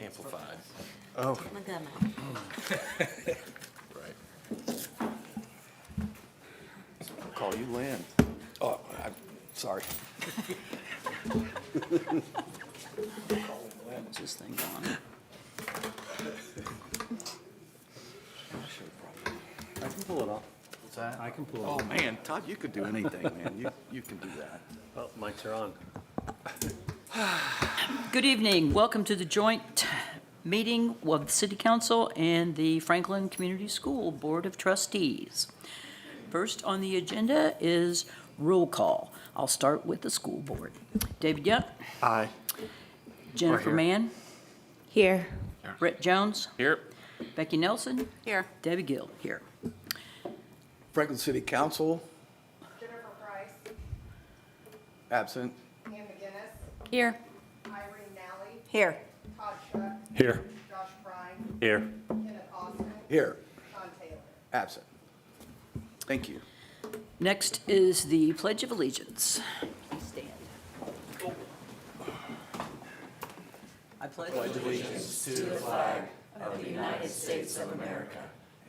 Amplified. Oh, Right. I'll call you Lynn. Oh, I'm sorry. Is this thing on? I can pull it off. What's that? I can pull it Oh, off. man, Todd, you could do anything, man. You can do that. Oh, mics are on. Good evening. Welcome to the joint meeting of the City Council and the Franklin Community School Board of Trustees. First on the agenda is roll call. I'll start with the school board. David Yup, Aye. Jennifer here. Mann, Here. Brett Jones, Here. Becky Nelson, Here. Debbie Gill, here. Franklin City Council, Jennifer Price, absent. Ann McGinnis, Here. Irene Nally, Here. Todd Shuck, Here. Josh Brine, Here. Kenneth Austin, Here. Sean Taylor. Absent. Thank you. Next is the Pledge of Allegiance. Please stand. I pledge allegiance to the flag of the United States of America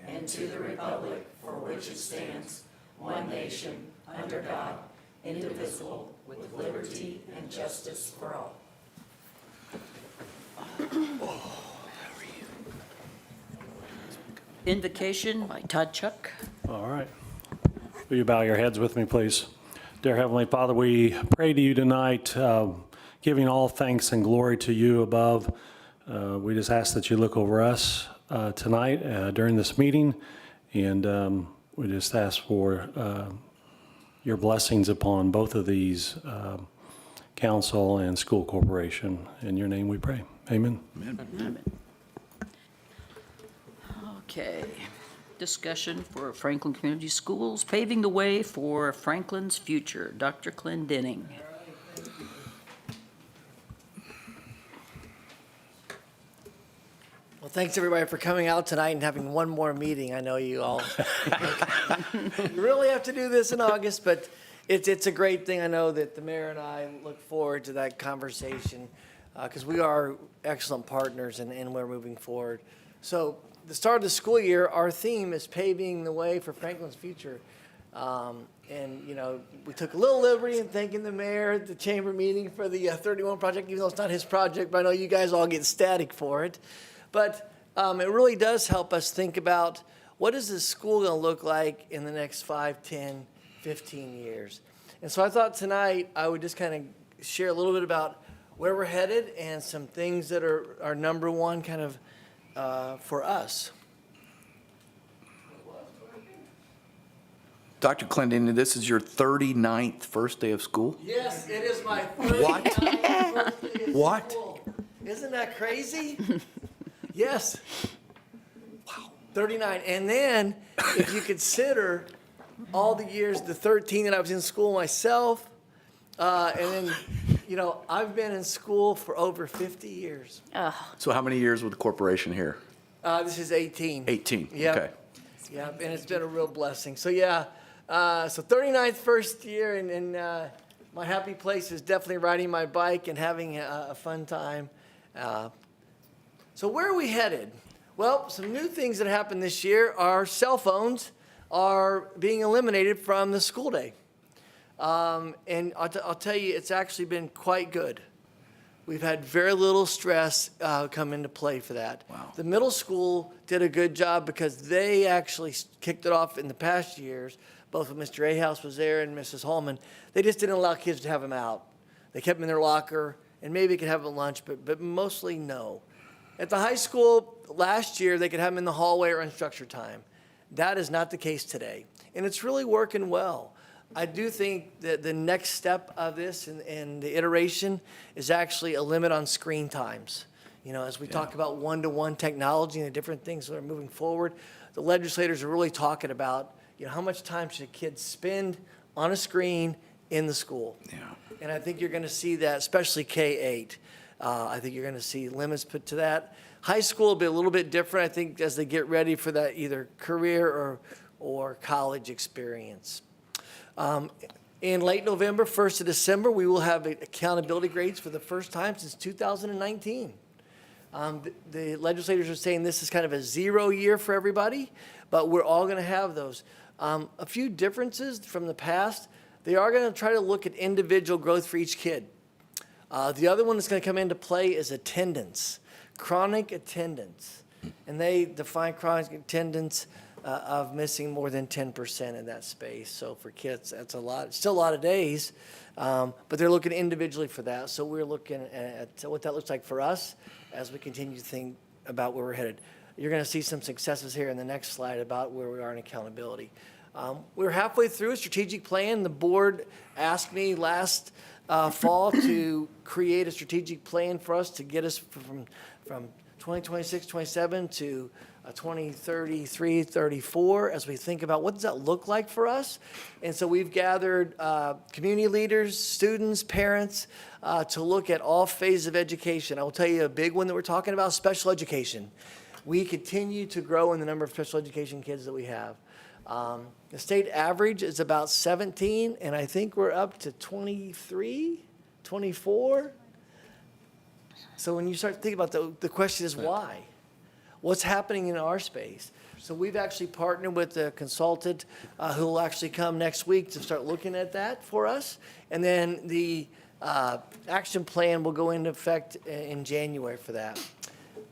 and to the republic for which it stands, one nation, under God, indivisible, with liberty and justice for all. Invocation by Todd Chuck. All right. Will you bow your heads with me, please? Dear Heavenly Father, we pray to you tonight, giving all thanks and glory to you above. We just ask that you look over us tonight during this meeting, and we just ask for your blessings upon both of these, council and school corporation. In your name we pray. Amen. Amen. Okay, discussion for Franklin Community Schools, paving the way for Franklin's future. Dr. Clendenning. Well, thanks everybody for coming out tonight and having one more meeting. I know you all you really have to do this in August, but it's a great thing. I know that the mayor and I look forward to that conversation because we are excellent partners and we're moving forward. So the start of the school year, our theme is paving the way for Franklin's future. And, you know, we took a little liberty in thanking the mayor at the chamber meeting for the 31 project, even though it's not his project, but I know you guys all get ecstatic for it. But it really does help us think about what is this school going to look like in the next 5, 10, 15 years. And so I thought tonight I would just kind of share a little bit about where we're headed and some things that are number one kind of for us. Dr. Clendenning, this is your 39th first day of school? Yes, it is my What? 39th birthday at What? school. Isn't that crazy? Yes. Wow. 39. And then if you consider all the years, the 13 that I was in school myself, and then, you know, I've been in school for over 50 years. So how many years with the corporation here? This is 18. 18, Yep. okay. Yeah, and it's been a real blessing. So yeah, so 39th first year, and my happy place is definitely riding my bike and having a fun time. So where are we headed? Well, some new things that happened this year are cell phones are being eliminated from the school day. And I'll tell you, it's actually been quite good. We've had very little stress come into play for that. Wow. The middle school did a good job because they actually kicked it off in the past years. Both when Mr. Ahaus was there and Mrs. Holman, they just didn't allow kids to have them out. They kept them in their locker, and maybe they could have them at lunch, but mostly no. At the high school, last year, they could have them in the hallway or unstructured time. That is not the case today, and it's really working well. I do think that the next step of this and the iteration is actually a limit on screen times. You know, as we talk about one-to-one technology and the different things that are moving forward, the legislators are really talking about, you know, how much time should kids spend on a screen in the school? Yeah. And I think you're going to see that, especially K-8. I think you're going to see limits put to that. High school will be a little bit different, I think, as they get ready for that either career or college experience. In late November, 1st of December, we will have accountability grades for the first time since 2019. The legislators are saying this is kind of a 0 year for everybody, but we're all going to have those. A few differences from the past. They are going to try to look at individual growth for each kid. The other one that's going to come into play is attendance, chronic attendance. And they define chronic attendance of missing more than 10% in that space. So for kids, that's a lot. It's still a lot of days, but they're looking individually for that. So we're looking at what that looks like for us as we continue to think about where we're headed. You're going to see some successes here in the next slide about where we are in accountability. We're halfway through a strategic plan. The board asked me last fall to create a strategic plan for us to get us from 2026, 27 to 2033, 34 as we think about what does that look like for us. And so we've gathered community leaders, students, parents to look at all phases of education. I will tell you a big one that we're talking about, special education. We continue to grow in the number of special education kids that we have. The state average is about 17, and I think we're up to 23, 24. So when you start thinking about the question is why? What's happening in our space? So we've actually partnered with a consultant who will actually come next week to start looking at that for us. And then the action plan will go into effect in January for that.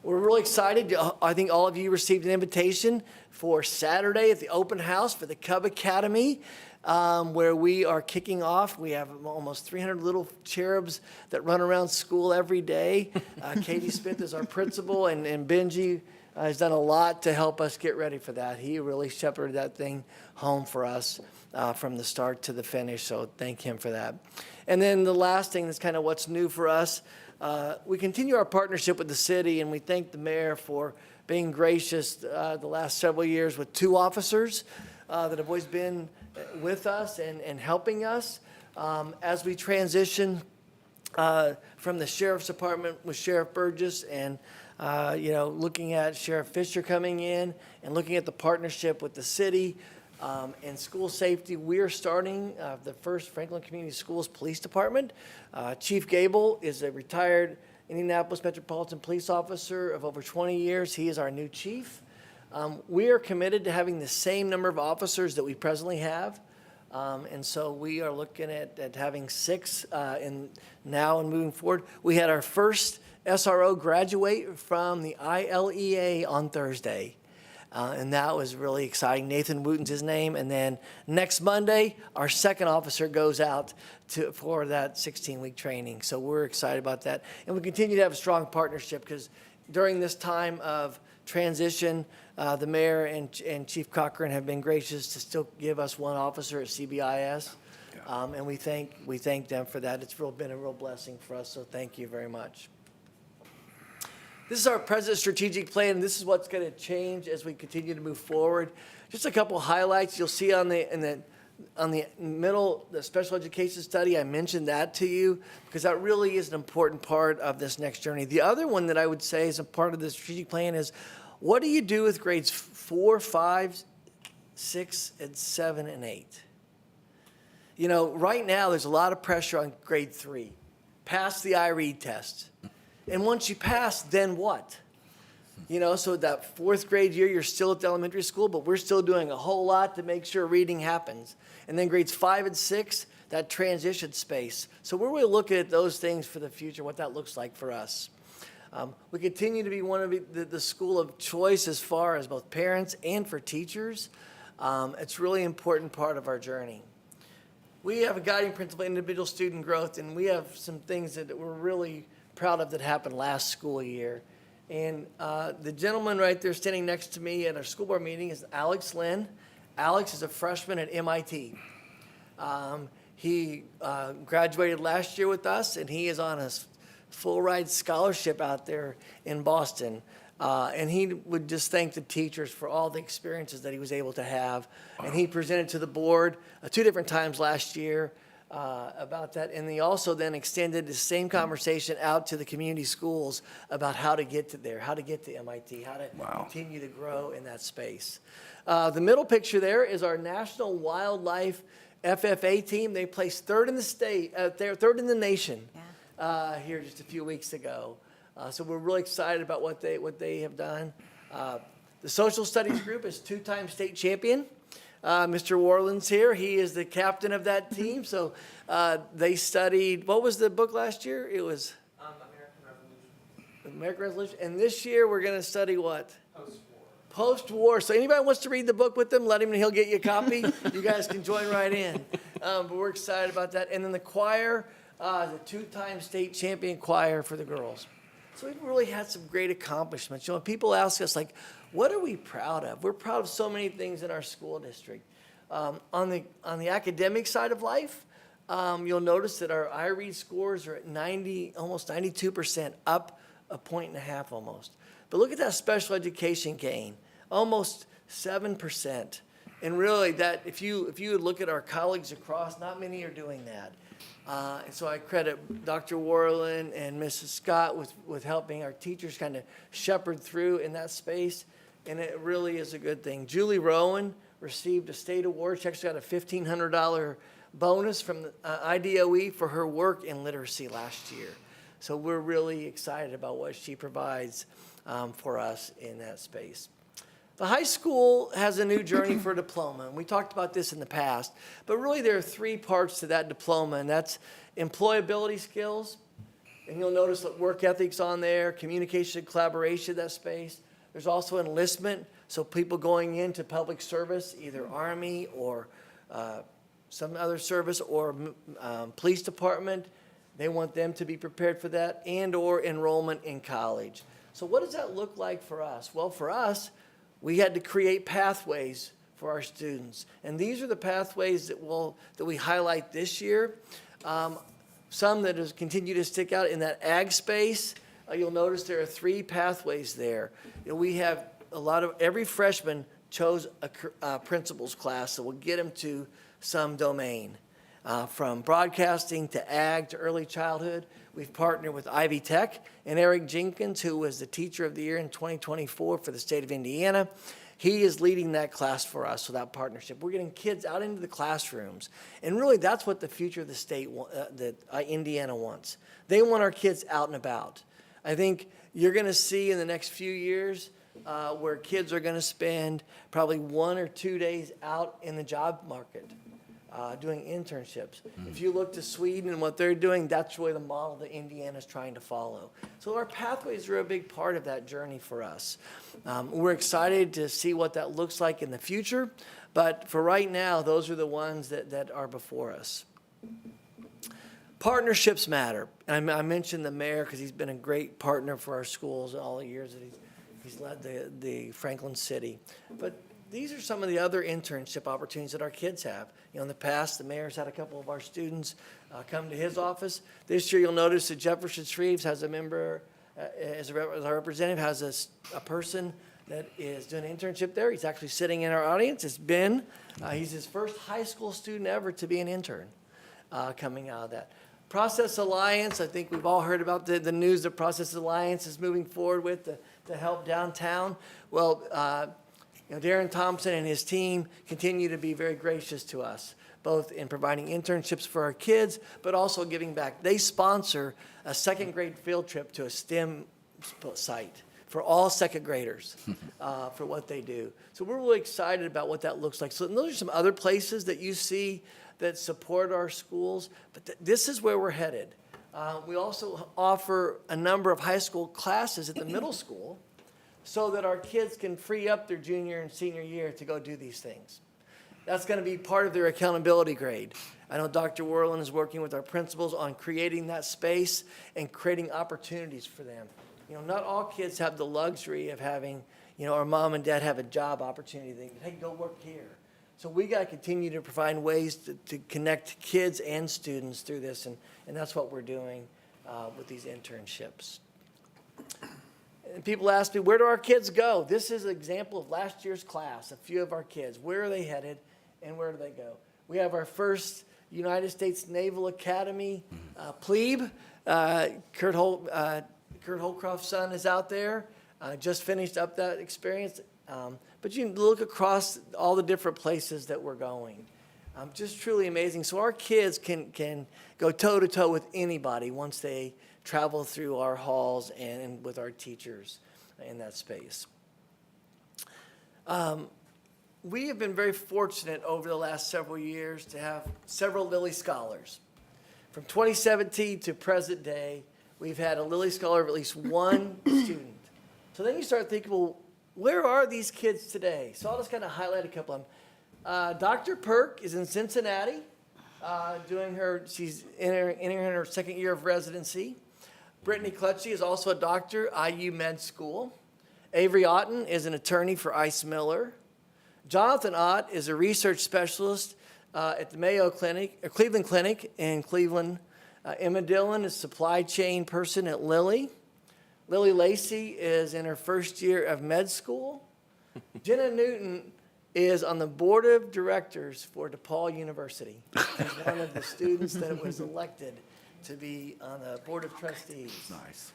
We're really excited. I think all of you received an invitation for Saturday at the open house for the Cub Academy, where we are kicking off. We have almost 300 little cherubs that run around school every day. Katie Smith is our principal, and Benji has done a lot to help us get ready for that. He really shepherded that thing home for us from the start to the finish, so thank him for that. And then the last thing that's kind of what's new for us, we continue our partnership with the city, and we thank the mayor for being gracious the last several years with 2 officers that have always been with us and helping us as we transition from the sheriff's department with Sheriff Burgess and looking at Sheriff Fisher coming in and looking at the partnership with the city and school safety. We're starting the first Franklin Community Schools Police Department. Chief Gable is a retired Indianapolis Metropolitan Police officer of over 20 years. He is our new chief. We are committed to having the same number of officers that we presently have. And so we are looking at having 6 now and moving forward. We had our first SRO graduate from the ILEA on Thursday. And that was really exciting. Nathan Wooten's his name. And then next Monday, our second officer goes out for that 16-week training. So we're excited about that. And we continue to have a strong partnership because during this time of transition, the mayor and Chief Cochran have been gracious to still give us 1 officer at CBIS. And we thank them for that. It's been a real blessing for us. So thank you very much. This is our President's strategic plan, and this is what's going to change as we continue to move forward. Just a couple highlights you'll see on the middle, the special education study. I mentioned that to you because that really is an important part of this next journey. The other one that I would say is a part of the strategic plan is what do you do with grades 4, 5, 6, and 7, and 8? Right now there's a lot of pressure on grade 3. Pass the iRead test. And once you pass, then what? So that 4th grade year, you're still at the elementary school, but we're still doing a whole lot to make sure reading happens. And then grades 5 and 6, that transition space. So we're really looking at those things for the future, what that looks like for us. We continue to be one of the school of choice as far as both parents and for teachers. It's a really important part of our journey. We have a guiding principle, individual student growth, and we have some things that we're really proud of that happened last school year. And the gentleman right there standing next to me at our school board meeting is Alex Lynn. Alex is a freshman at MIT. He graduated last year with us, and he is on a full ride scholarship out there in Boston. And he would just thank the teachers for all the experiences that he was able to have. And he presented to the board 2 different times last year about that. And he also then extended the same conversation out to the community schools about how to get to there, how to get to MIT, how to continue to grow in that space. The middle picture there is our National Wildlife FFA team. They placed 3rd in the state, they're 3rd in the nation here just a few weeks ago. So we're really excited about what they have done. The social studies group is two-time state champion. Mr. Warland's here. He is the captain of that team. So they studied, what was the book last year? It was American Revolution. And this year we're going to study what? Post-war. So anybody wants to read the book with them, let him and he'll get you a copy. You guys can join right in. But we're excited about that. And then the choir, the two-time state champion choir for the girls. So we've really had some great accomplishments. You know, people ask us, like, what are we proud of? We're proud of so many things in our school district. On the academic side of life, you'll notice that our iRead scores are at 90, almost 92%, up a point and a half almost. But look at that special education gain, almost 7%. And really, that if you would look at our colleagues across, not many are doing that. And so I credit Dr. Warland and Mrs. Scott with helping our teachers kind of shepherd through in that space. And it really is a good thing. Julie Rowan received a state award. She actually got a $1,500 bonus from the IDOE for her work in literacy last year. So we're really excited about what she provides for us in that space. The high school has a new journey for diploma, and we talked about this in the past, but really there are three parts to that diploma, and that's employability skills, and you'll notice that work ethics on there, communication, collaboration, that space. There's also enlistment, so people going into public service, either Army or some other service or police department, they want them to be prepared for that, and or enrollment in college. So what does that look like for us? Well, for us, we had to create pathways for our students. And these are the pathways that we highlight this year. Some that has continued to stick out in that ag space. You'll notice there are three pathways there. You know, we have every freshman chose a principal's class that will get them to some domain. From broadcasting to ag to early childhood. We've partnered with Ivy Tech and Eric Jenkins, who was the Teacher of the Year in 2024 for the state of Indiana. He is leading that class for us with that partnership. We're getting kids out into the classrooms. And really, that's what the future of the state, that Indiana wants. They want our kids out and about. I think you're going to see in the next few years where kids are going to spend probably 1 or 2 days out in the job market. Doing internships. If you look to Sweden and what they're doing, that's really the model that Indiana's trying to follow. So our pathways are a big part of that journey for us. We're excited to see what that looks like in the future, but for right now, those are the ones that are before us. Partnerships matter. I mentioned the mayor because he's been a great partner for our schools all the years that he's led the Franklin City. But these are some of the other internship opportunities that our kids have. You know, in the past, the mayor's had a couple of our students come to his office. This year, you'll notice that Jefferson Shreves has a member, as a representative, has a person that is doing an internship there. He's actually sitting in our audience. It's Ben. He's his first high school student ever to be an intern coming out of that. Process Alliance, I think we've all heard about the news that Process Alliance is moving forward with to help downtown. Well, Darren Thompson and his team continue to be very gracious to us, both in providing internships for our kids, but also giving back. They sponsor a second grade field trip to a STEM site for all second graders for what they do. So we're really excited about what that looks like. So those are some other places that you see that support our schools, but this is where we're headed. We also offer a number of high school classes at the middle school so that our kids can free up their junior and senior year to go do these things. That's going to be part of their accountability grade. I know Dr. Warland is working with our principals on creating that space and creating opportunities for them. You know, not all kids have the luxury of having, our mom and dad have a job opportunity. They can, hey, go work here. So we got to continue to provide ways to connect kids and students through this, and that's what we're doing with these internships. And people ask me, where do our kids go? This is an example of last year's class, a few of our kids. Where are they headed and where do they go? We have our first United States Naval Academy plebe. Kurt Holcroft's son is out there, just finished up that experience. But you can look across all the different places that we're going. Just truly amazing. So our kids can go toe-to-toe with anybody once they travel through our halls and with our teachers in that space. We have been very fortunate over the last several years to have several Lilly Scholars. From 2017 to present day, we've had a Lilly Scholar of at least one student. So then you start thinking, well, where are these kids today? So I'll just kind of highlight a couple of them. Dr. Perk is in Cincinnati, she's entering her second year of residency. Brittany Clutchy is also a doctor, IU Med School. Avery Otten is an attorney for Ice Miller. Jonathan Ott is a research specialist at the Mayo Clinic, Cleveland Clinic in Cleveland. Emma Dillon is supply chain person at Lilly. Lily Lacey is in her first year of med school. Jenna Newton is on the board of directors for DePaul University. She's one of the students that was elected to be on the board of trustees. Nice.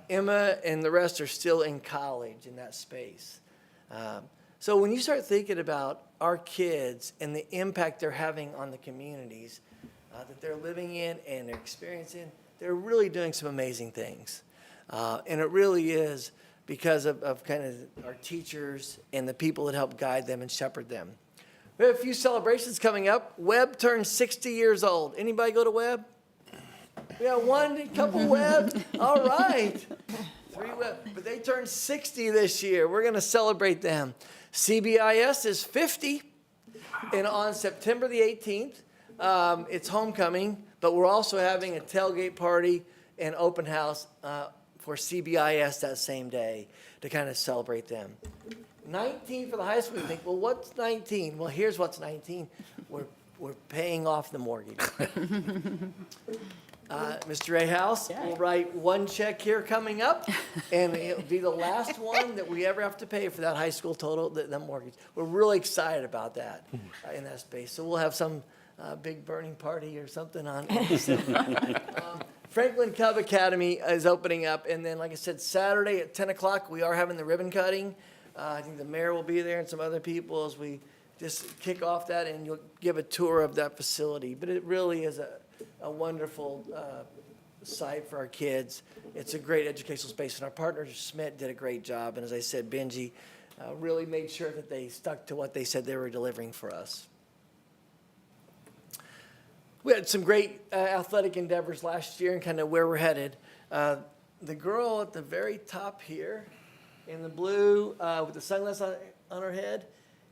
Emma and the rest are still in college in that space. So when you start thinking about our kids and the impact they're having on the communities that they're living in and they're experiencing, they're really doing some amazing things. And it really is because of kind of our teachers and the people that help guide them and shepherd them. We have a few celebrations coming up. Webb turns 60 years old. Anybody go to Webb? We got one couple Webb. All right. 3 Webb. But they turned 60 this year. We're going to celebrate them. CBIS is 50. And on September the 18th, it's homecoming. But we're also having a tailgate party and open house for CBIS that same day to kind of celebrate them. 19 for the high school. You think, well, what's 19? Well, here's what's 19. We're paying off the mortgage. Mr. Ray House will write one check here coming up, and it'll be the last one that we ever have to pay for that high school total, that mortgage. We're really excited about that in that space. So we'll have some big burning party or something on Franklin Cub Academy is opening up, and then, like I said, Saturday at 10 o'clock, we are having the ribbon cutting. I think the mayor will be there and some other people as we just kick off that, and you'll give a tour of that facility. But it really is a wonderful site for our kids. It's a great educational space, and our partner, Schmidt, did a great job. And as I said, Benji really made sure that they stuck to what they said they were delivering for us. We had some great athletic endeavors last year and kind of where we're headed. The girl at the very top here in the blue with the sunglasses on her head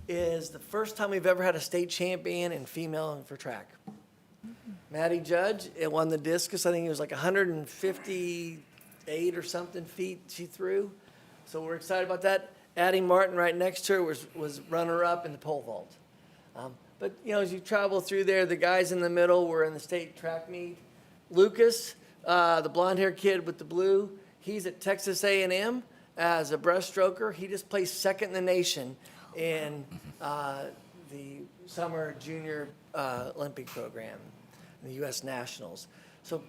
is the first time we've ever had a state champion in female for track. Maddie Judge, it won the discus. I think it was like 158 or something feet she threw. So we're excited about that. Addie Martin right next to her was runner-up in the pole vault. But, you know, as you travel through there, the guys in the middle were in the state track meet. Lucas, the blonde-haired kid with the blue, he's at Texas A&M as a breaststroker. He just placed second in the nation in the summer junior Olympic program, in the U.S. Nationals. So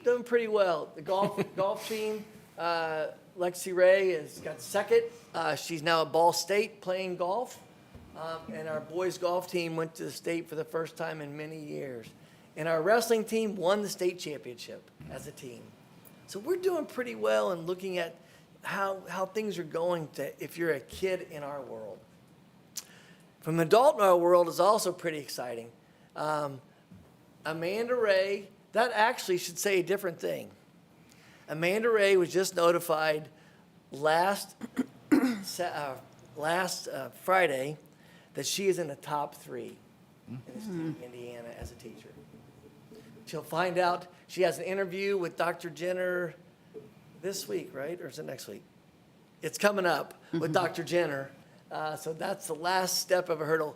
doing pretty well. The golf team, Lexi Ray has got second. She's now at Ball State playing golf. And our boys golf team went to the state for the first time in many years. And our wrestling team won the state championship as a team. So we're doing pretty well in looking at how things are going if you're a kid in our world. From an adult in our world is also pretty exciting. Amanda Ray, that actually should say a different thing. Amanda Ray was just notified last Friday that she is in the top 3 in the state of Indiana as a teacher. She'll find out. She has an interview with Dr. Jenner this week, right? Or is it next week? It's coming up with Dr. Jenner. So that's the last step of a hurdle.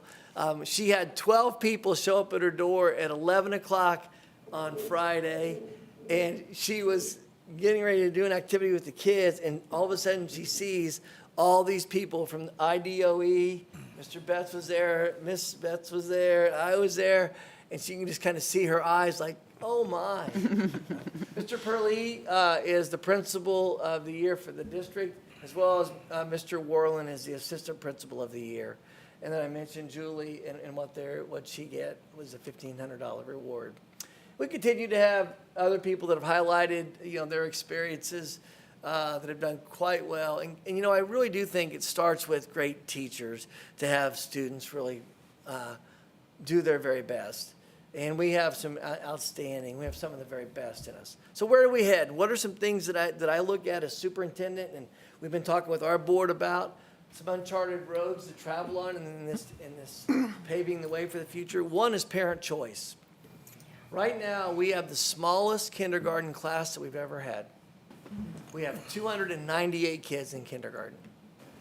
She had 12 people show up at her door at 11 o'clock on Friday, and she was getting ready to do an activity with the kids, and all of a sudden she sees all these people from IDOE. Mr. Betts was there, Miss Betts was there, I was there, and she can just kind of see her eyes like, oh my. Mr. Purley is the principal of the year for the district, as well as Mr. Warland is the assistant principal of the year. And then I mentioned Julie and what she get was a $1,500 reward. we continue to have other people that have highlighted, their experiences that have done quite well. And, I really do think it starts with great teachers to have students really do their very best. And we have some outstanding, we have some of the very best in us. So where do we head? What are some things that I look at as superintendent, and we've been talking with our board about some uncharted roads to travel on in this paving the way for the future? One is parent choice. Right now, we have the smallest kindergarten class that we've ever had. We have 298 kids in kindergarten.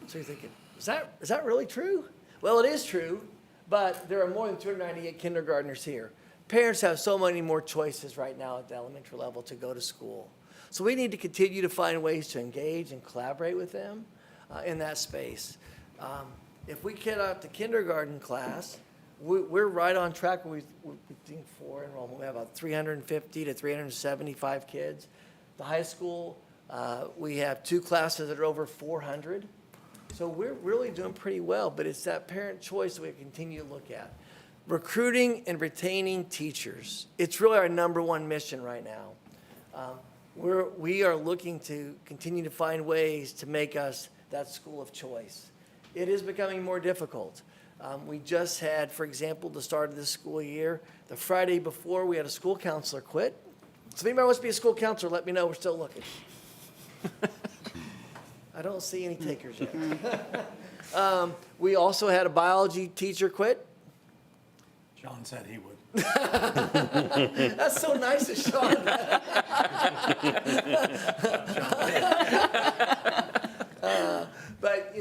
So you're thinking, is that really true? Well, it is true, but there are more than 298 kindergartners here. Parents have so many more choices right now at the elementary level to go to school. So we need to continue to find ways to engage and collaborate with them in that space. If we get out the kindergarten class, we're right on track. We think for enrollment. We have about 350 to 375 kids. The high school, we have 2 classes that are over 400. So we're really doing pretty well, but it's that parent choice that we continue to look at. Recruiting and retaining teachers. It's really our number one mission right now. We are looking to continue to find ways to make us that school of choice. It is becoming more difficult. We just had, for example, the start of this school year, the Friday before, we had a school counselor quit. So if anybody wants to be a school counselor, let me know, we're still looking. I don't see any takers yet. We also had a biology teacher quit. John said he would. That's so nice of Sean. But,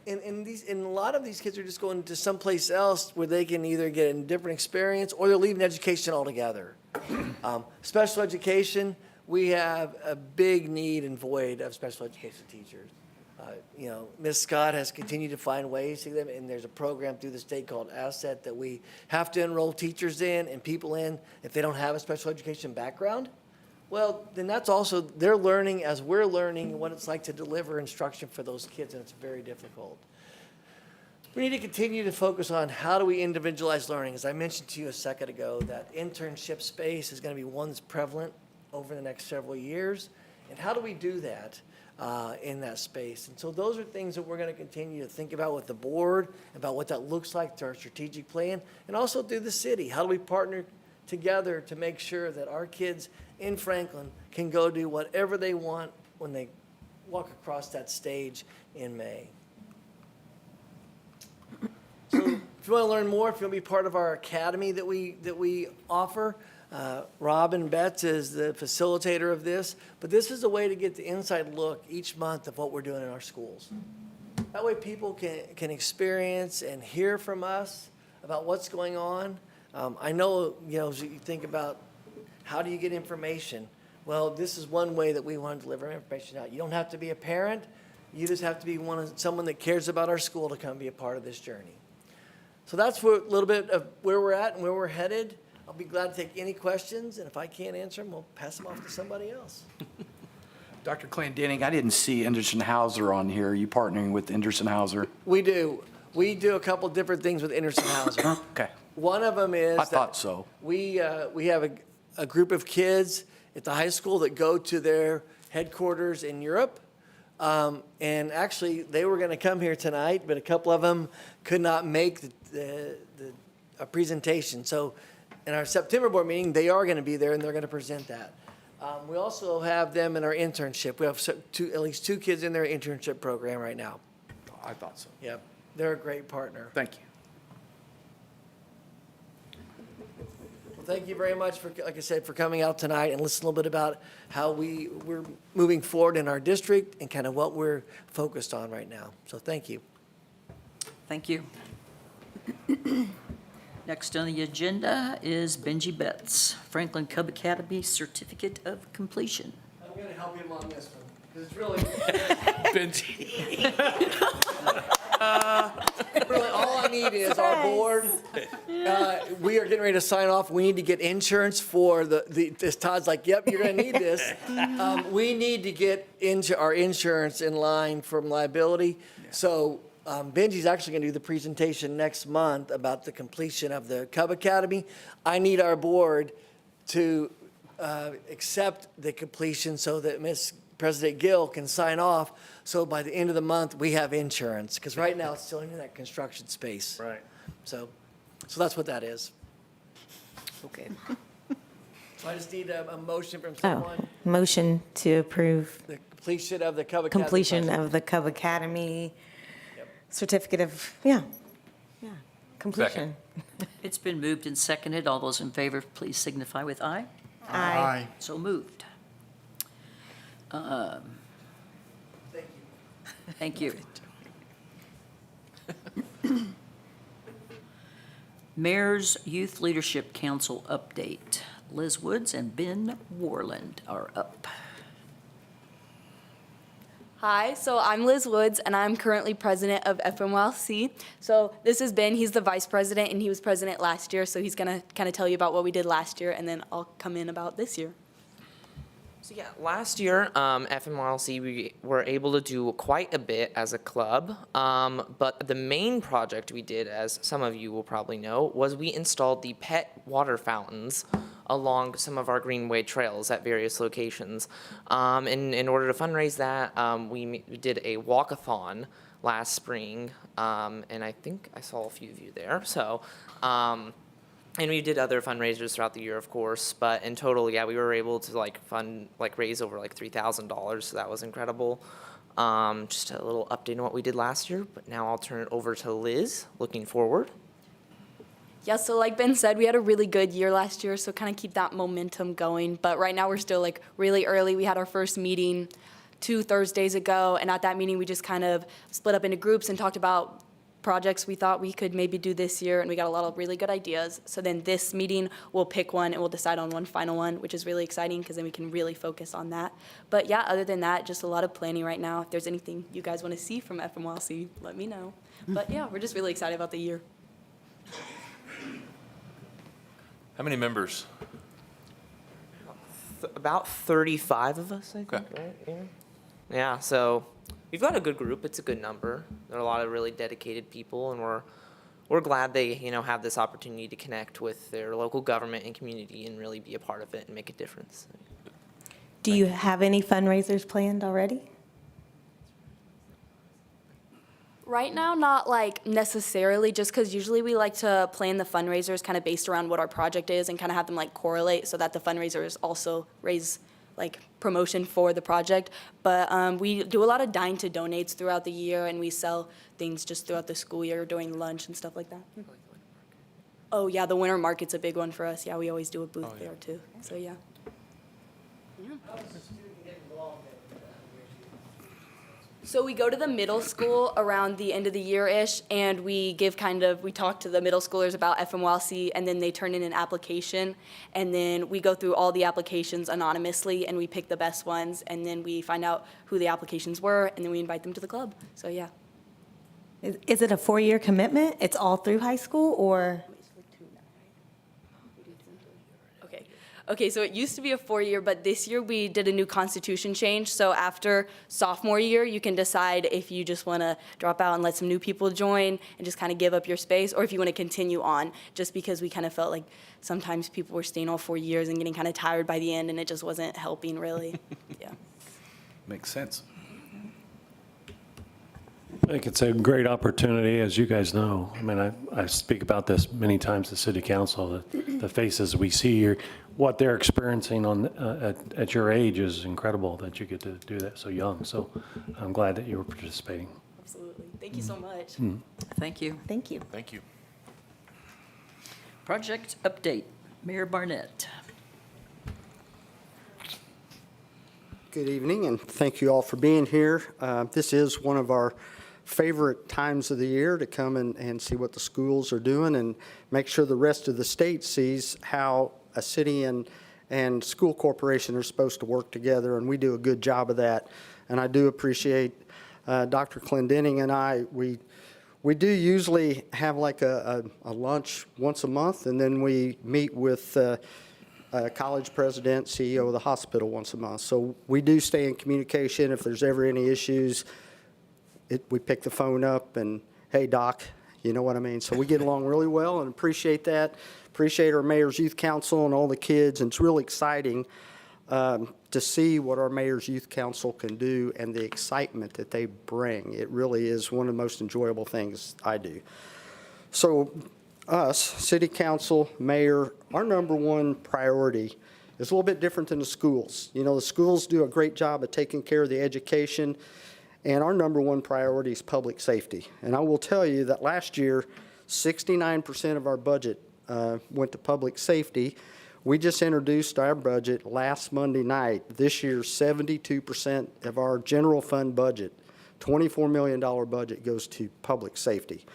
in a lot of these kids are just going to someplace else where they can either get a different experience or they're leaving education altogether. Special education, we have a big need and void of special education teachers. Ms. Scott has continued to find ways to them, and there's a program through the state called Asset that we have to enroll teachers in and people in if they don't have a special education background. Well, then that's also, they're learning as we're learning what it's like to deliver instruction for those kids, and it's very difficult. We need to continue to focus on how do we individualize learning. As I mentioned to you a second ago, that internship space is going to be one that's prevalent over the next several years. And how do we do that in that space? And so those are things that we're going to continue to think about with the board, about what that looks like to our strategic plan, and also through the city. How do we partner together to make sure that our kids in Franklin can go do whatever they want when they walk across that stage in May? So if you want to learn more, if you want to be part of our academy that we offer, Rob and Betts is the facilitator of this, but this is a way to get the inside look each month of what we're doing in our schools. That way people can experience and hear from us about what's going on. I know, as you think about how do you get information? Well, this is one way that we want to deliver information out. You don't have to be a parent. You just have to be someone that cares about our school to come be a part of this journey. So that's a little bit of where we're at and where we're headed. I'll be glad to take any questions, and if I can't answer them, we'll pass them off to somebody else. Dr. Clendenning, I didn't see Anderson Hauser on here. Are you partnering with Anderson Hauser? We do. We do a couple different things with Anderson Hauser. Okay. One of them is I thought so. We have a group of kids at the high school that go to their headquarters in Europe. And actually, they were going to come here tonight, but a couple of them could not make a presentation. So in our September board meeting, they are going to be there, and they're going to present that. We also have them in our internship. We have at least 2 kids in their internship program right now. I thought so. Yep, they're a great partner. Thank you. Well, thank you very much for, like I said, for coming out tonight and listening a little bit about how we're moving forward in our district and kind of what we're focused on right now. So thank you. Thank you. Next on the agenda is Benji Betts, Franklin Cub Academy Certificate of Completion. I'm going to help you along this one, because it's really, really all I need is our board. We are getting ready to sign off. We need to get insurance for this. Todd's like, yep, you're going to need this. We need to get into our insurance in line from liability. So Benji's actually going to do the presentation next month about the completion of the Cub Academy. I need our board to accept the completion so that Miss President Gill can sign off. So by the end of the month, we have insurance, because right now it's still in that construction space. Right. So that's what that is. Okay. So I just need a motion from Oh, someone, motion to approve the completion of the Cub Academy. completion project. of the Cub Academy Yep. certificate of, yeah, completion. It's been moved and seconded. All those in favor, please signify with aye. Aye. So moved. Thank you. Mayor's Youth Leadership Council update. Liz Woods and Ben Warland are up. Hi, so I'm Liz Woods, and I'm currently president of FMLC. So this is Ben, he's the vice president, and he was president last year, so he's gonna kind of tell you about what we did last year, and then I'll come in about this year. So yeah, last year, FMLC, we were able to do quite a bit as a club, but the main project we did, as some of you will probably know, was we installed the pet water fountains along some of our greenway trails at various locations. In order to fundraise that, we did a walkathon last spring, and I think I saw a few of you there. So, and we did other fundraisers throughout the year, of course, but in total, yeah, we were able to raise over $3,000, so that was incredible. Just a little update on what we did last year, but now I'll turn it over to Liz, looking forward. Yeah, so like Ben said, we had a really good year last year, so kind of keep that momentum going. But right now we're still really early. We had our first meeting 2 Thursdays ago, and at that meeting we just kind of split up into groups and talked about projects we thought we could maybe do this year, and we got a lot of really good ideas. So then this meeting we'll pick one and we'll decide on one final one, which is really exciting because then we can really focus on that. But yeah, other than that, just a lot of planning right now. If there's anything you guys want to see from FMLC, let me know. But yeah, we're just really excited about the year. How many members? About 35 of us, I think, Okay. right? Yeah, so we've got a good group. It's a good number. There are a lot of really dedicated people, and we're glad they, have this opportunity to connect with their local government and community and really be a part of it and make a difference. Do you have any fundraisers planned already? Right now, not necessarily, just because usually we like to plan the fundraisers kind of based around what our project is and kind of have them correlate so that the fundraisers also raise promotion for the project. But we do a lot of dine to donates throughout the year, and we sell things just throughout the school year during lunch and stuff like that. Oh yeah, the winter market's a big one for us. Yeah, we always do a booth there too. So yeah. How does the student get involved in that? So we go to the middle school around the end of the year-ish, and we talk to the middle schoolers about FMLC, and then they turn in an application, and then we go through all the applications anonymously, and we pick the best ones, and then we find out who the applications were, and then we invite them to the club. So yeah. Is it a 4-year commitment? It's all through high school, or? Okay, so it used to be a 4-year, but this year we did a new constitution change. So after sophomore year, you can decide if you just want to drop out and let some new people join and just kind of give up your space, or if you want to continue on, just because we kind of felt like sometimes people were staying all 4 years and getting kind of tired by the end, and it just wasn't helping really. Yeah. Makes sense. I think it's a great opportunity, as you guys know. I mean, I speak about this many times to city council, the faces we see here, what they're experiencing at your age is incredible that you get to do that so young. So I'm glad that you were participating. Absolutely. Thank you so much. Thank you. Thank you. Thank you. Project update, Mayor Barnett. Good evening, and thank you all for being here. This is one of our favorite times of the year to come and see what the schools are doing and make sure the rest of the state sees how a city and school corporation are supposed to work together, and we do a good job of that. And I do appreciate Dr. Clendenning and I. We do usually have a lunch once a month, and then we meet with college president, CEO of the hospital once a month. So we do stay in communication. If there's ever any issues, we pick the phone up and, hey, Doc, You know what I mean? So we get along really well and appreciate that. Appreciate our Mayor's Youth Council and all the kids. And it's really exciting to see what our Mayor's Youth Council can do and the excitement that they bring. It really is one of the most enjoyable things I do. So us, City Council, Mayor, our number one priority is a little bit different than the schools. You know, the schools do a great job of taking care of the education, and our number one priority is public safety. And I will tell you that last year, 69% of our budget went to public safety. We just introduced our budget last Monday night. This year, 72% of our general fund budget, $24 million budget, goes to public safety.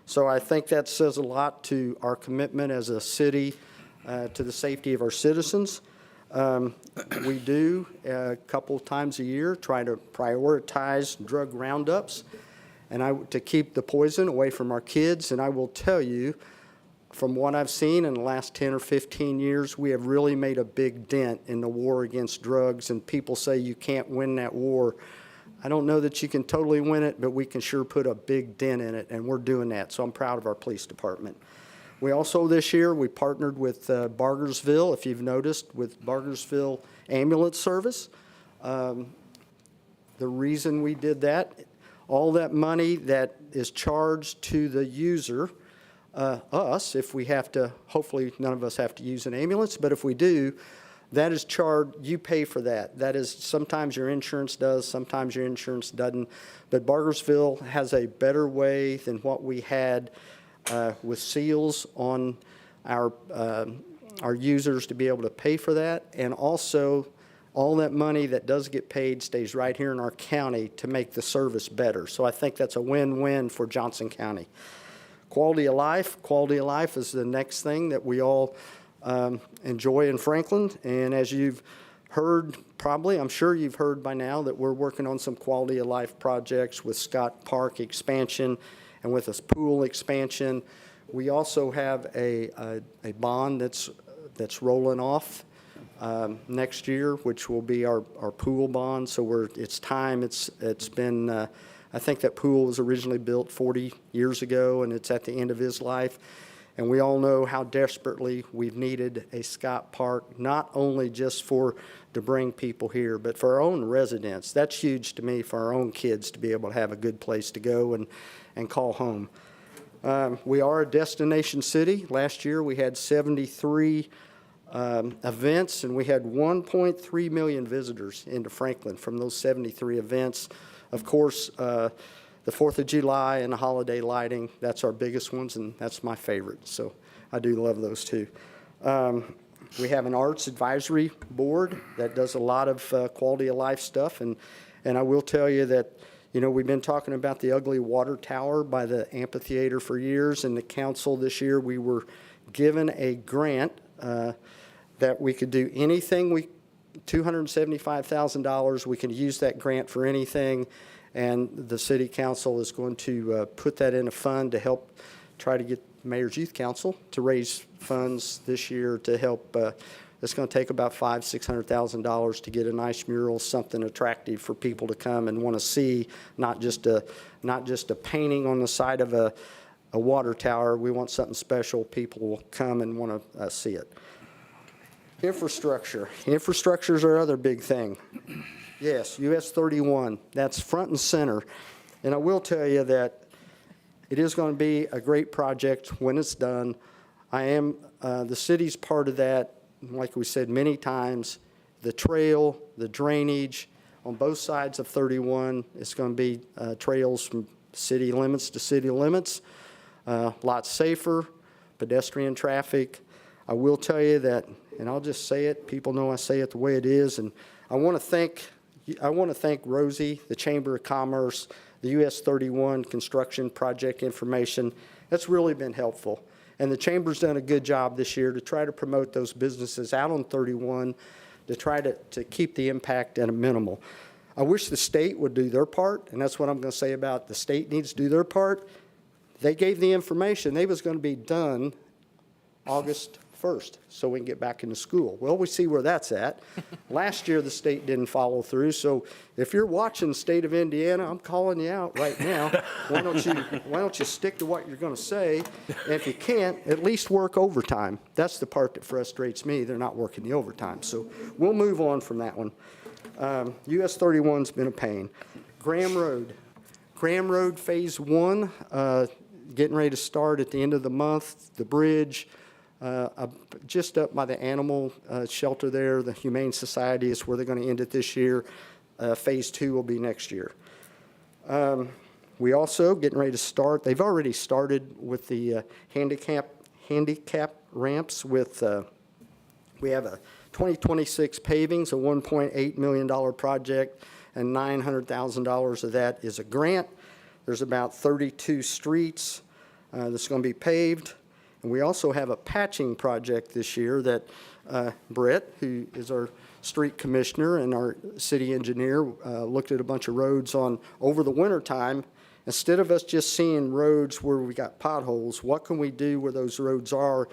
So I think that says a lot to our commitment as a city to the safety of our citizens. We do, a couple of times a year, try to prioritize drug roundups and to keep the poison away from our kids. And I will tell you, from what I've seen in the last 10 or 15 years, we have really made a big dent in the war against drugs. And people say you can't win that war. I don't know that you can totally win it, but we can sure put a big dent in it, and we're doing that. So I'm proud of our police department. We also, this year, we partnered with Bargersville, if you've noticed, with Bargersville Ambulance Service. The reason we did that, all that money that is charged to the user, us, if we have to, hopefully none of us have to use an ambulance, but if we do, that is charged, you pay for that. That is, sometimes your insurance does, sometimes your insurance doesn't. But Bargersville has a better way than what we had with seals on our users to be able to pay for that. And also, all that money that does get paid stays right here in our county to make the service better. So I think that's a win-win for Johnson County. Quality of life is the next thing that we all enjoy in Franklin. And as you've heard, probably, I'm sure you've heard by now that we're working on some quality of life projects with Scott Park expansion and with a pool expansion. We also have a bond that's rolling off next year, which will be our pool bond. So it's time. It's been, I think that pool was originally built 40 years ago, and it's at the end of his life. And we all know how desperately we've needed a Scott Park, not only just to bring people here, but for our own residents. That's huge to me, for our own kids to be able to have a good place to go and call home. We are a destination city. Last year we had 73 events, and we had 1.3 million visitors into Franklin from those 73 events. Of course, the 4th of July and the holiday lighting, that's our biggest ones, and that's my favorite. So I do love those too. We have an arts advisory board that does a lot of quality of life stuff. And I will tell you that, you know, we've been talking about the ugly water tower by the amphitheater for years. And the council this year, we were given a grant that we could do anything, $275,000. We can use that grant for anything. And the city council is going to put that in a fund to help try to get Mayor's Youth Council to raise funds this year to help. It's going to take about $500,000-$600,000 to get a nice mural, something attractive for people to come and want to see, not just a painting on the side of a water tower. We want something special. People will come and want to see it. Infrastructure. Infrastructure is our other big thing. Yes, US 31, that's front and center. And I will tell you that it is going to be a great project when it's done. The city's part of that, like we said many times, the trail, the drainage on both sides of 31. It's going to be trails from city limits to city limits, a lot safer, pedestrian traffic. I will tell you that, and I'll just say it, people know I say it the way it is, and I want to thank Rosie, the Chamber of Commerce, the US 31 construction project information. That's really been helpful. And the Chamber's done a good job this year to try to promote those businesses out on 31 to try to keep the impact at a minimal. I wish the state would do their part, and that's what I'm going to say about the state needs to do their part. They gave the information. They was going to be done August 1st so we can get back into school. Well, we see where that's at. Last year, the state didn't follow through. So if you're watching state of Indiana, I'm calling you out right now. Why don't you stick to what you're going to say? And if you can't, at least work overtime. That's the part that frustrates me. They're not working the overtime. So we'll move on from that one. US 31's been a pain. Graham Road Phase 1, getting ready to start at the end of the month. The bridge, just up by the animal shelter there, the Humane Society is where they're going to end it this year. Phase 2 will be next year. We also getting ready to start. They've already started with the handicap ramps with, we have a 2026 pavings, a $1.8 million project, and $900,000 of that is a grant. There's about 32 streets that's going to be paved. And we also have a patching project this year that Brett, who is our street commissioner and our city engineer, looked at a bunch of roads over the winter time. Instead of us just seeing roads where we got potholes, what can we do where those roads are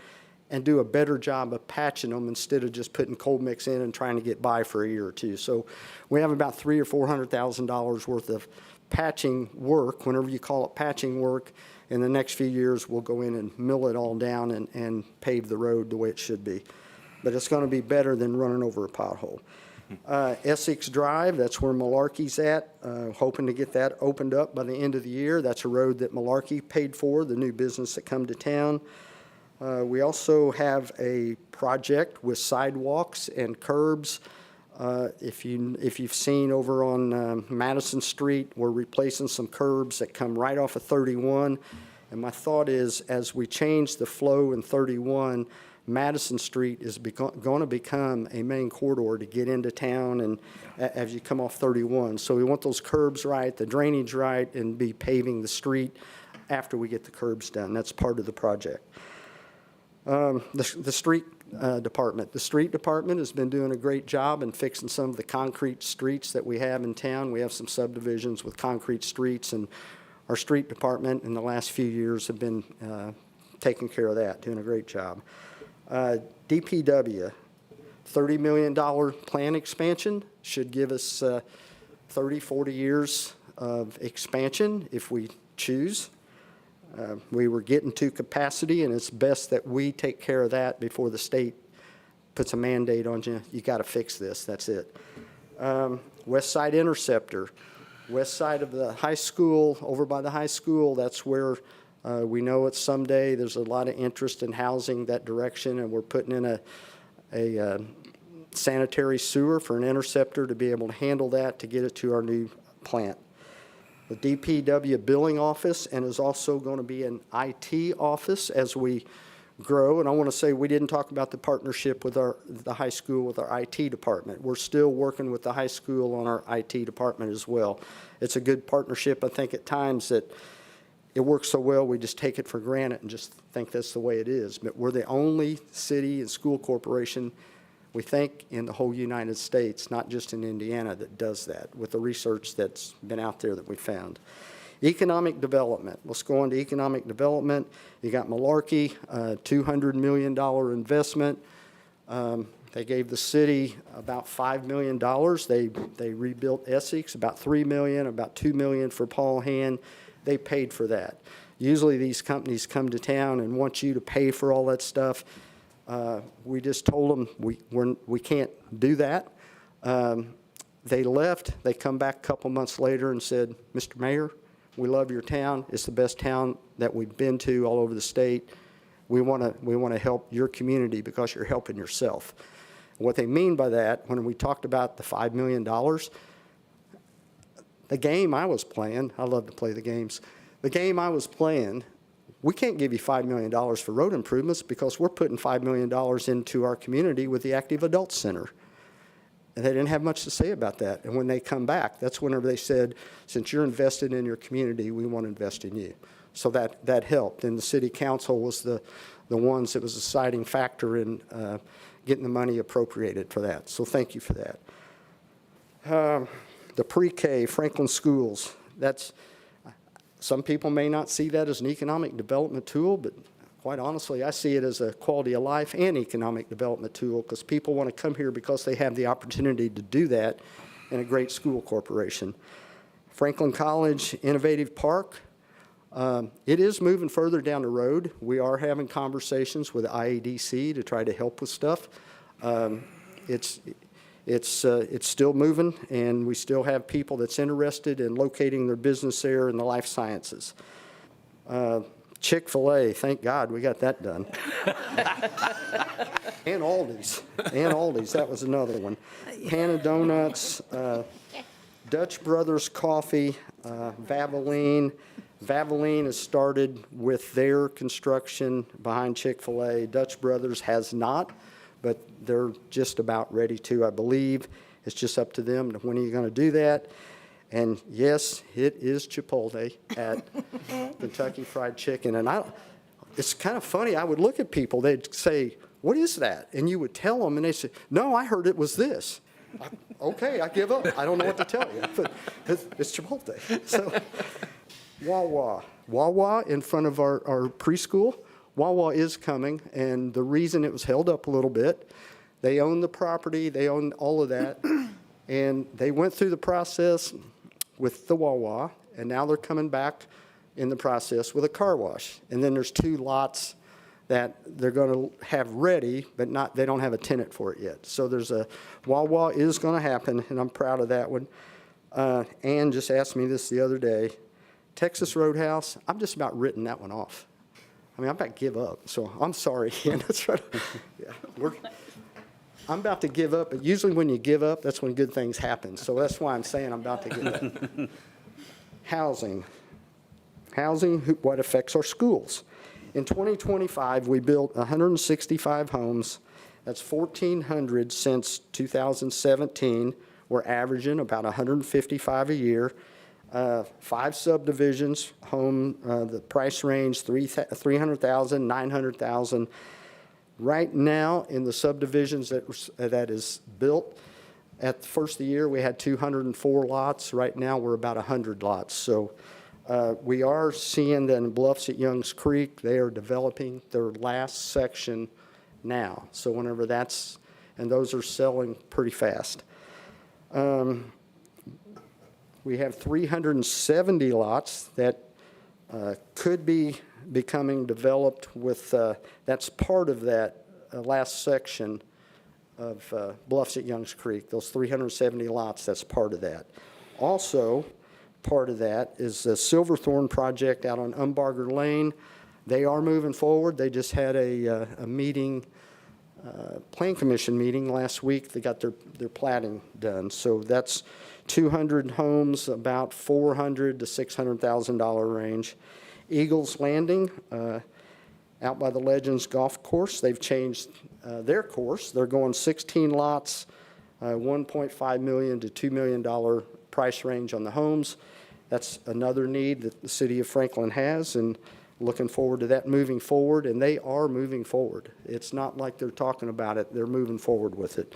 and do a better job of patching them instead of just putting cold mix in and trying to get by for a year or two. So we have about $300,000 or $400,000 worth of patching work, whenever you call it patching work. In the next few years, we'll go in and mill it all down and pave the road the way it should be. But it's going to be better than running over a pothole. Essex Drive, that's where Malarkey's at, hoping to get that opened up by the end of the year. That's a road that Malarkey paid for, the new business that come to town. We also have a project with sidewalks and curbs. If you've seen over on Madison Street, we're replacing some curbs that come right off of 31. And my thought is, as we change the flow in 31, Madison Street is going to become a main corridor to get into town and as you come off 31. So we want those curbs right, the drainage right, and be paving the street after we get the curbs done. That's part of the project. The street department. The street department has been doing a great job in fixing some of the concrete streets that we have in town. We have some subdivisions with concrete streets, and our street department in the last few years have been taking care of that, doing a great job. DPW, $30 million plan expansion should give us 30, 40 years of expansion if we choose. We were getting to capacity, and it's best that we take care of that before the state puts a mandate on you. You got to fix this. That's it. West Side Interceptor, west side of the high school, over by the high school. That's where we know it's someday. There's a lot of interest in housing that direction, and we're putting in a sanitary sewer for an interceptor to be able to handle that to get it to our new plant. The DPW billing office, and is also going to be an IT office as we grow. And I want to say we didn't talk about the partnership with the high school with our IT department. We're still working with the high school on our IT department as well. It's a good partnership. I think at times that it works so well we just take it for granted and just think that's the way it is. But we're the only city and school corporation, we think, in the whole United States, not just in Indiana, that does that with the research that's been out there that we found. Economic development. Let's go on to economic development. You got Malarkey, $200 million investment. They gave the city about $5 million. They rebuilt Essex, about $3 million, about $2 million for Paul Hand. They paid for that. Usually these companies come to town and want you to pay for all that stuff. We just told them we can't do that. They left. They come back a couple months later and said, Mr. Mayor, we love your town. It's the best town that we've been to all over the state. We want to help your community because you're helping yourself. What they mean by that, when we talked about the $5 million, the game I was playing, I love to play the games. The game I was playing, we can't give you $5 million for road improvements because we're putting $5 million into our community with the Active Adult Center. And they didn't have much to say about that. And when they come back, that's whenever they said, since you're invested in your community, we want to invest in you. So that helped. And the city council was the ones that was a deciding factor in getting the money appropriated for that. So thank you for that. The pre-K, Franklin Schools, some people may not see that as an economic development tool, but quite honestly, I see it as a quality of life and economic development tool because people want to come here because they have the opportunity to do that in a great school corporation. Franklin College Innovative Park, it is moving further down the road. We are having conversations with IEDC to try to help with stuff. It's still moving, and we still have people that's interested in locating their business there in the life sciences. Chick-fil-A, thank God we got that done. And Aldi's, that was another one. Hannah Donuts, Dutch Brothers Coffee, Valvoline. Valvoline has started with their construction behind Chick-fil-A. Dutch Brothers has not, but they're just about ready to, I believe. It's just up to them. When are you going to do that? And yes, it is Chipotle at Kentucky Fried Chicken. And it's kind of funny. I would look at people. They'd say, "What is that?" And you would tell them, and they'd say, "No, I heard it was this." Okay, I give up. I don't know what to tell you. But it's Chipotle. So, Wawa in front of our preschool. Wawa is coming, and the reason it was held up a little bit, they own the property, they own all of that, and they went through the process with the Wawa, and now they're coming back in the process with a car wash. And then there's 2 lots that they're going to have ready, but they don't have a tenant for it yet. So there's a Wawa is going to happen, and I'm proud of that one. Ann just asked me this the other day. Texas Roadhouse, I've just about written that one off. I mean, I'm about to give up, so I'm sorry. That's right. Yeah, I'm about to give up, but usually when you give up, that's when good things happen. So that's why I'm saying I'm about to give up. Housing, what affects our schools. In 2025, we built 165 homes. That's 1,400 since 2017. We're averaging about 155 a year. 5 subdivisions, the price range, 300,000, 900,000. Right now, in the subdivisions that is built, at the first of the year, we had 204 lots. Right now, we're about 100 lots. So we are seeing that in Bluffs at Youngs Creek, they are developing their last section now. So whenever and those are selling pretty fast. We have 370 lots that could be becoming developed with, that's part of that last section of Bluffs at Youngs Creek. Those 370 lots, that's part of that. Also, part of that is the Silverthorne project out on Umbarger Lane. They are moving forward. They just had a meeting, Plan Commission meeting last week. They got their platting done. So that's 200 homes, about $400,000 to $600,000 range. Eagles Landing, out by the Legends Golf Course, they've changed their course. They're going 16 lots, $1.5 million to $2 million price range on the homes. That's another need that the city of Franklin has, and looking forward to that moving forward, and they are moving forward. It's not like they're talking about it. They're moving forward with it.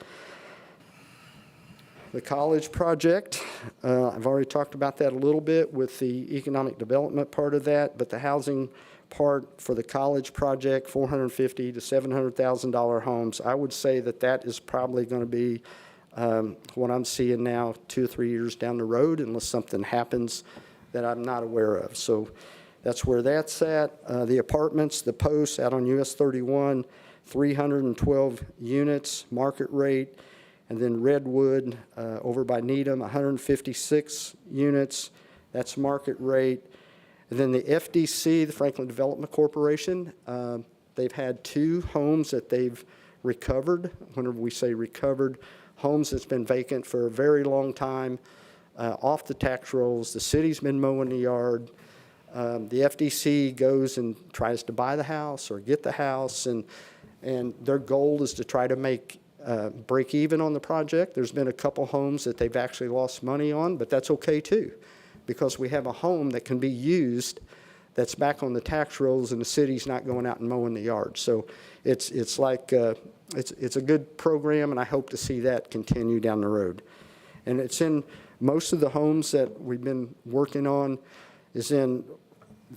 The college project, I've already talked about that a little bit with the economic development part of that, but the housing part for the college project, $450,000 to $700,000 homes, I would say that is probably going to be what I'm seeing now 2 or 3 years down the road, unless something happens that I'm not aware of. So that's where that's at. The apartments, the posts out on US 31, 312 units, market rate. And then Redwood over by Needham, 156 units. That's market rate. And then the FDC, the Franklin Development Corporation, they've had 2 homes that they've recovered. Whenever we say recovered, homes that's been vacant for a very long time, off the tax rolls. The city's been mowing the yard. The FDC goes and tries to buy the house or get the house, and their goal is to try to break even on the project. There's been a couple homes that they've actually lost money on, but that's okay too, because we have a home that can be used that's back on the tax rolls, and the city's not going out and mowing the yard. So it's like it's a good program, and I hope to see that continue down the road. And it's in most of the homes that we've been working on is in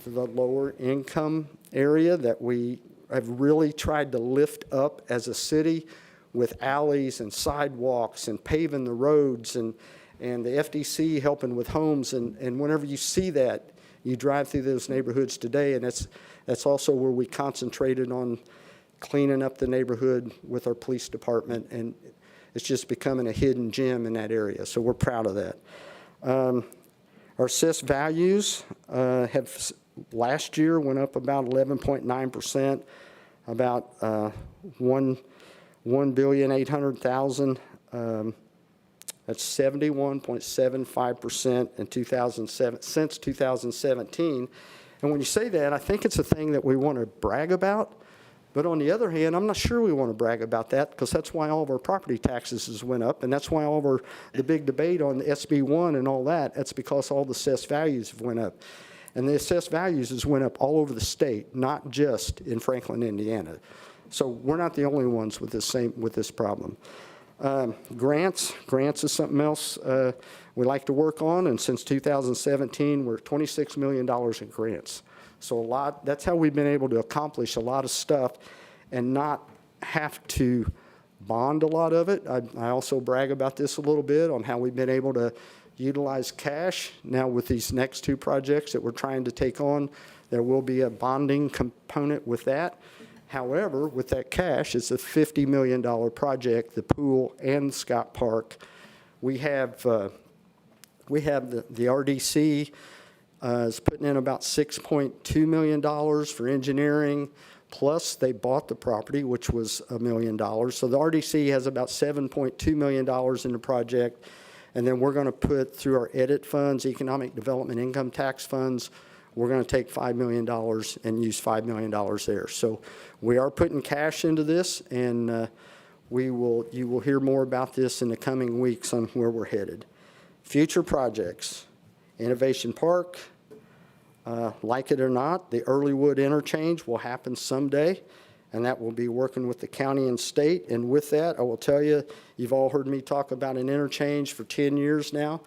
the lower income area that we have really tried to lift up as a city with alleys and sidewalks and paving the roads and the FDC helping with homes. And whenever you see that, you drive through those neighborhoods today, and that's also where we concentrated on cleaning up the neighborhood with our police department, and it's just becoming a hidden gem in that area. So we're proud of that. Our assessed values have last year went up about 11.9%, about $1,800,000. That's 71.75% in 2007 since 2017. And when you say that, I think it's a thing that we want to brag about. But on the other hand, I'm not sure we want to brag about that, because that's why all of our property taxes went up, and that's why all of the big debate on the SB1 and all that. That's because all the assessed values went up. And the assessed values has went up all over the state, not just in Franklin, Indiana. So we're not the only ones with this problem. Grants is something else we like to work on, and since 2017, we're $26 million in grants. So that's how we've been able to accomplish a lot of stuff and not have to bond a lot of it. I also brag about this a little bit on how we've been able to utilize cash. Now with these next two projects that we're trying to take on, there will be a bonding component with that. However, with that cash, it's a $50 million project, the pool and Scott Park. We have the RDC is putting in about $6.2 million for engineering, plus they bought the property, which was $1 million. So the RDC has about $7.2 million in the project, and then we're going to put through our EDIT funds, Economic Development Income Tax funds, we're going to take $5 million and use $5 million there. So we are putting cash into this, and you will hear more about this in the coming weeks on where we're headed. Future projects, Innovation Park, like it or not, the Earlywood interchange will happen someday, and that will be working with the county and state. And with that, I will tell you, you've all heard me talk about an interchange for 10 years now.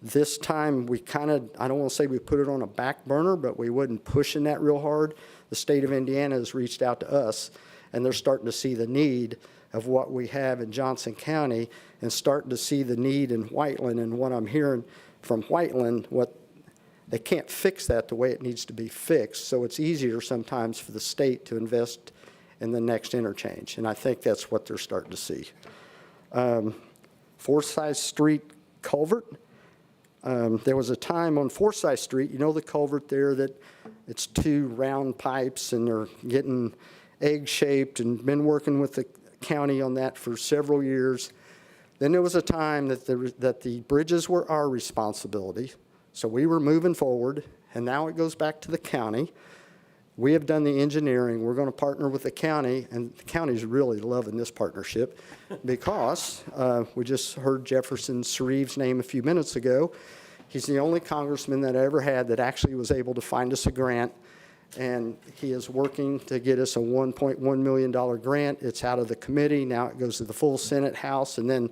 This time, we kind of, I don't want to say we put it on a back burner, but we wasn't pushing that real hard. The state of Indiana has reached out to us, and they're starting to see the need of what we have in Johnson County and starting to see the need in Whiteland. And what I'm hearing from Whiteland, they can't fix that the way it needs to be fixed. So it's easier sometimes for the state to invest in the next interchange. And I think that's what they're starting to see. Forsyth Street culvert. There was a time on Forsyth Street, you know the culvert there, that it's two round pipes and they're getting egg-shaped, and been working with the county on that for several years. Then there was a time that the bridges were our responsibility, so we were moving forward, and now it goes back to the county. We have done the engineering. We're going to partner with the county, and the county's really loving this partnership because we just heard Jefferson Shreve's name a few minutes ago. He's the only congressman that I ever had that actually was able to find us a grant, and he is working to get us a $1.1 million grant. It's out of the committee. Now it goes to the full Senate, House, and then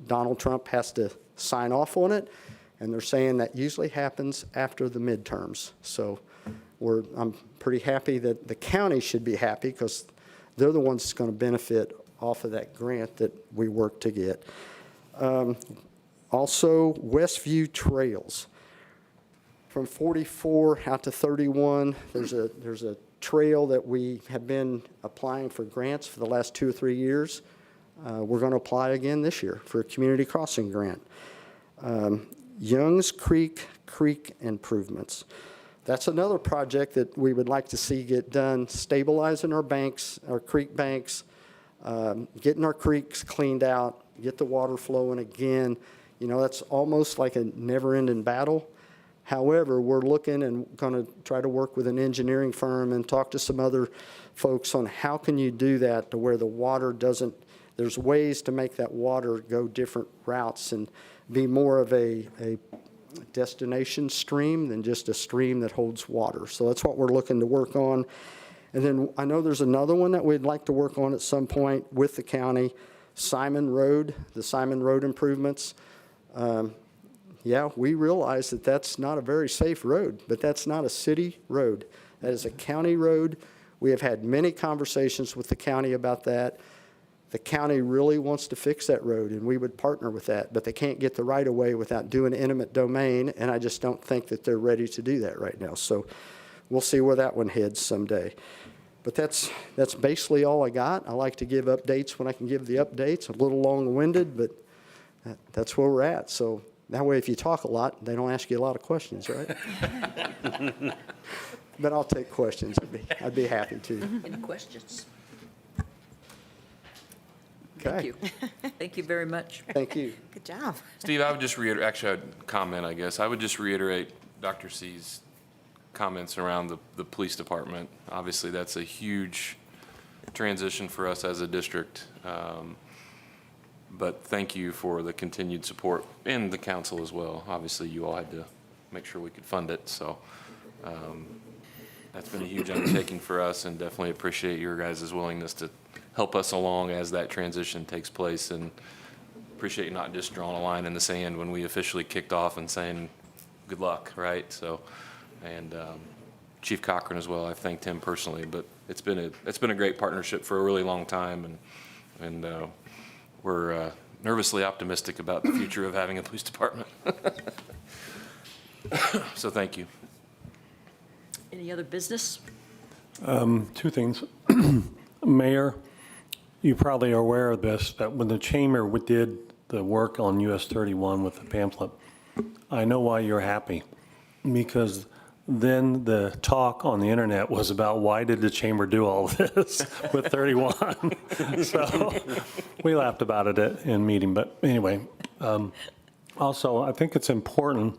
Donald Trump has to sign off on it, and they're saying that usually happens after the midterms. So I'm pretty happy that the county should be happy because they're the ones that's going to benefit off of that grant that we worked to get. Also, Westview Trails. From 44 out to 31, there's a trail that we have been applying for grants for the last 2 or 3 years. We're going to apply again this year for a community crossing grant. Youngs Creek improvements. That's another project that we would like to see get done, stabilizing our banks, our creek banks, getting our creeks cleaned out, get the water flowing again. You know, that's almost like a never-ending battle. However, we're looking and going to try to work with an engineering firm and talk to some other folks on how can you do that to where the water doesn't, there's ways to make that water go different routes and be more of a destination stream than just a stream that holds water. So that's what we're looking to work on. And then I know there's another one that we'd like to work on at some point with the county, Simon Road, the Simon Road improvements. yeah, we realize that that's not a very safe road, but that's not a city road. That is a county road. We have had many conversations with the county about that. The county really wants to fix that road, and we would partner with that, but they can't get the right-of-way without doing eminent domain, and I just don't think that they're ready to do that right now. So we'll see where that one heads someday. But that's basically all I got. I like to give updates when I can give the updates. A little long-winded, but that's where we're at. So that way, if you talk a lot, they don't ask you a lot of questions, right? But I'll take questions. I'd be happy to. Any questions? Okay. Thank you. Thank you very much. Thank you. Good job. Steve, I would just reiterate, actually, I'd comment, I guess. I would just reiterate Dr. C's comments around the police department. Obviously, that's a huge transition for us as a district. But thank you for the continued support and the council as well. Obviously, you all had to make sure we could fund it, so that's been a huge undertaking for us, and definitely appreciate your guys' willingness to help us along as that transition takes place, and appreciate you not just drawing a line in the sand when we officially kicked off and saying good luck, right? So, and Chief Cochran as well, I've thanked him personally, but it's been a great partnership for a really long time, and we're nervously optimistic about the future of having a police department. So thank you. Any other business? Two things. Mayor, you probably are aware of this, that when the chamber did the work on US 31 with the pamphlet, I know why you're happy, because then the talk on the internet was about why did the chamber do all this with 31? So we laughed about it in meeting, but anyway. Also, I think it's important,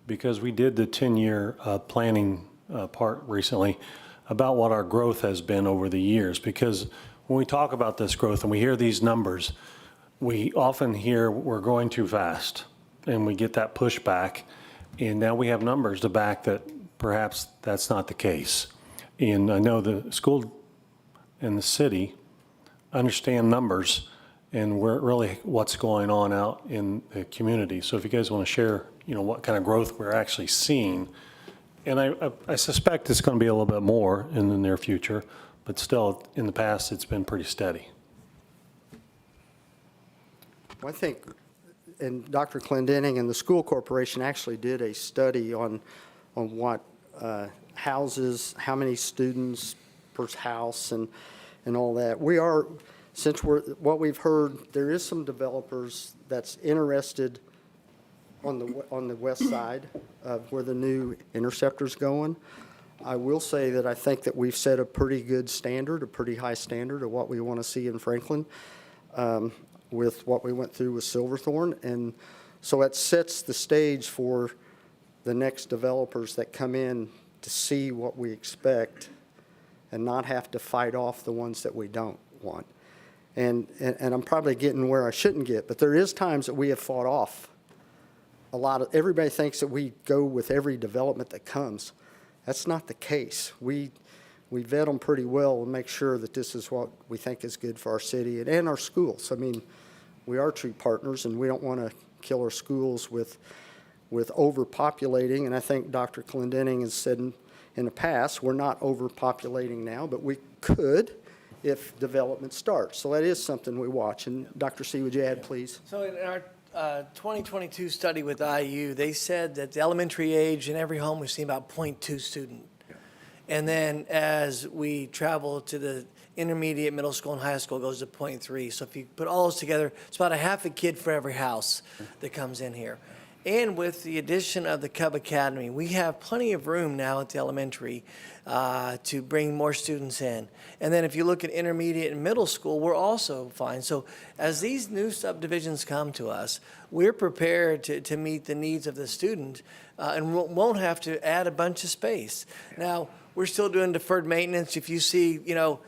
because we did the 10-year planning part recently, about what our growth has been over the years, because when we talk about this growth and we hear these numbers, we often hear we're going too fast, and we get that pushback, and now we have numbers to back that perhaps that's not the case. And I know the school and the city understand numbers and really what's going on out in the community. So if you guys want to share, what kind of growth we're actually seeing. And I suspect it's going to be a little bit more in the near future, but still, in the past, it's been pretty steady. Well, I think, and Dr. Clendenning and the school corporation actually did a study on what houses, how many students per house, and all that. What we've heard, there is some developers that's interested on the west side of where the new interceptor's going. I will say that I think that we've set a pretty good standard, a pretty high standard of what we want to see in Franklin with what we went through with Silverthorne. And so it sets the stage for the next developers that come in to see what we expect and not have to fight off the ones that we don't want. And I'm probably getting where I shouldn't get, but there is times that we have fought off everybody thinks that we go with every development that comes. That's not the case. We vet them pretty well and make sure that this is what we think is good for our city and our schools. I mean, we are true partners, and we don't want to kill our schools with overpopulating. And I think Dr. Clendenning has said in the past, we're not overpopulating now, but we could if development starts. So that is something we watch. And Dr. C, would you add, please? So in our 2022 study with IU, they said that the elementary age in every home we've seen about 0.2 student. And then as we travel to the intermediate, middle school, and high school, it goes to 0.3. So if you put all those together, it's about a half a kid for every house that comes in here. And with the addition of the Cub Academy, we have plenty of room now at the elementary to bring more students in. And then if you look at intermediate and middle school, we're also fine. So as these new subdivisions come to us, we're prepared to meet the needs of the student and won't have to add a bunch of space. Now, we're still doing deferred maintenance. If you see,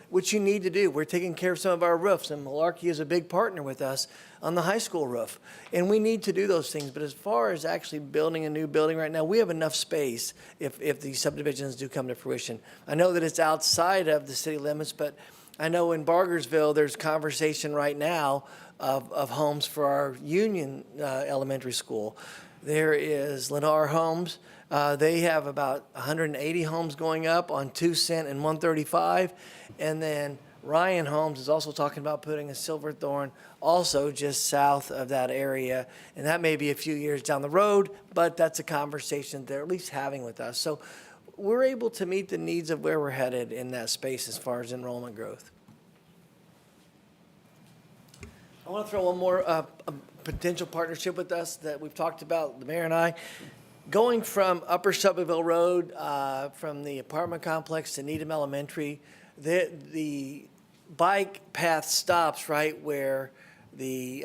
what you need to do, we're taking care of some of our roofs, and Malarkey is a big partner with us on the high school roof. And we need to do those things. But as far as actually building a new building right now, we have enough space if these subdivisions do come to fruition. I know that it's outside of the city limits, but I know in Bargersville, there's conversation right now of homes for our Union Elementary School. There is Lennar Homes. They have about 180 homes going up on 2 Cent and 135. And then Ryan Homes is also talking about putting a Silverthorne also just south of that area. And that may be a few years down the road, but that's a conversation they're at least having with us. So we're able to meet the needs of where we're headed in that space as far as enrollment growth. I want to throw one more a potential partnership with us that we've talked about, the mayor and I. Going from Upper Shelbyville Road, from the apartment complex to Needham Elementary, the bike path stops right where the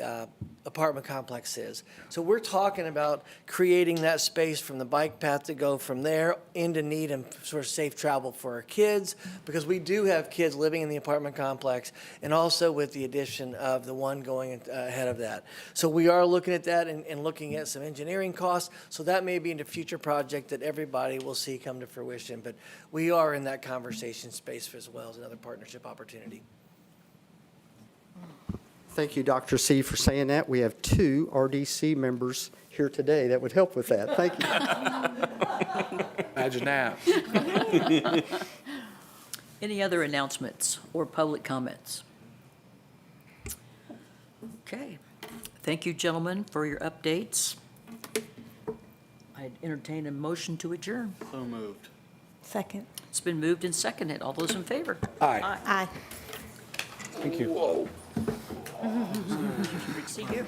apartment complex is. So we're talking about creating that space from the bike path to go from there into Needham for safe travel for our kids, because we do have kids living in the apartment complex, and also with the addition of the one going ahead of that. So we are looking at that and looking at some engineering costs. So that may be in a future project that everybody will see come to fruition. But we are in that conversation space as well as another partnership opportunity. Thank you, Dr. C, for saying that. We have 2 RDC members here today that would help with that. Thank you. Imagine that. Any other announcements or public comments? Okay. Thank you, gentlemen, for your updates. I'd entertain a motion to adjourn. So moved. Second. It's been moved and seconded. All those in favor? Aye. Aye. Thank you. Good to see you.